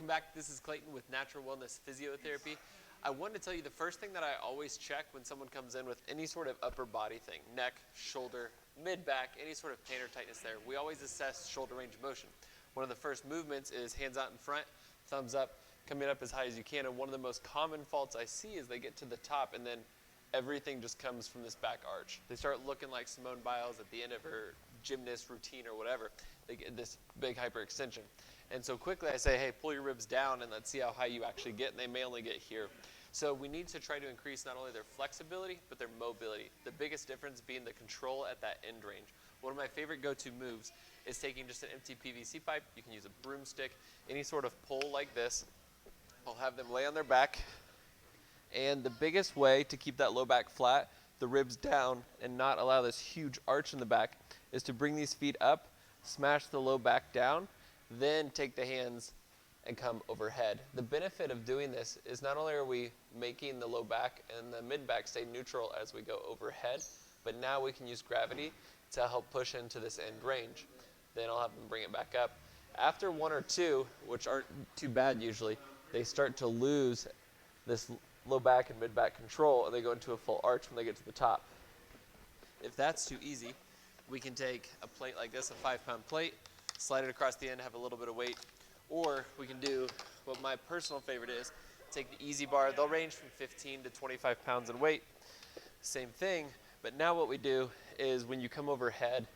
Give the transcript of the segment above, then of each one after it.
Welcome back. This is Clayton with Natural Wellness Physiotherapy. I wanted to tell you the first thing that I always check when someone comes in with any sort of upper body thing, neck, shoulder, mid-back, any sort of pain or tightness there, we always assess shoulder range of motion. One of the first movements is hands out in front, thumbs up, coming up as high as you can. And one of the most common faults I see is they get to the top and then everything just comes from this back arch. They start looking like Simone Biles at the end of her gymnast routine or whatever. They get this big hyperextension. And so quickly I say, hey, pull your ribs down and let's see how high you actually get. And they may only get here. So we need to try to increase not only their flexibility, but their mobility. The biggest difference being the control at that end range. One of my favorite go-to moves is taking just an empty PVC pipe. You can use a broomstick, any sort of pole like this. I'll have them lay on their back. And the biggest way to keep that low back flat, the ribs down, and not allow this huge arch in the back is to bring these feet up, smash the low back down, then take the hands and come overhead. The benefit of doing this is not only are we making the low back and the mid back stay neutral as we go overhead, but now we can use gravity to help push into this end range. Then I'll have them bring it back up. After one or two, which aren't too bad usually, they start to lose this low back and mid back control and they go into a full arch when they get to the top. If that's too easy, we can take a plate like this, a 5-pound plate, slide it across the end, have a little bit of weight, or we can do what my personal favorite is, take the easy bar. They'll range from 15 to 25 pounds in weight. Same thing, but now what we do is when you come overhead,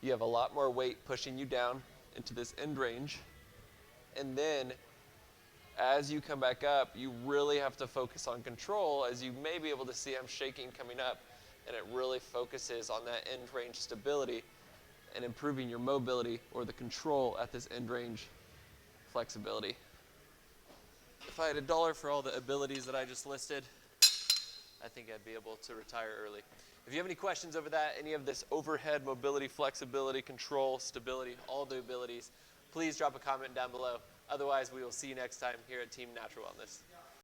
you have a lot more weight pushing you down into this end range. And then as you come back up, you really have to focus on control. As you may be able to see, I'm shaking coming up, and it really focuses on that end range stability and improving your mobility or the control at this end range flexibility. If I had $1 for all the abilities that I just listed, I think I'd be able to retire early. If you have any questions over that, any of this overhead mobility, flexibility, control, stability, all the abilities, please drop a comment down below. Otherwise, we will see you next time here at Team Natural Wellness.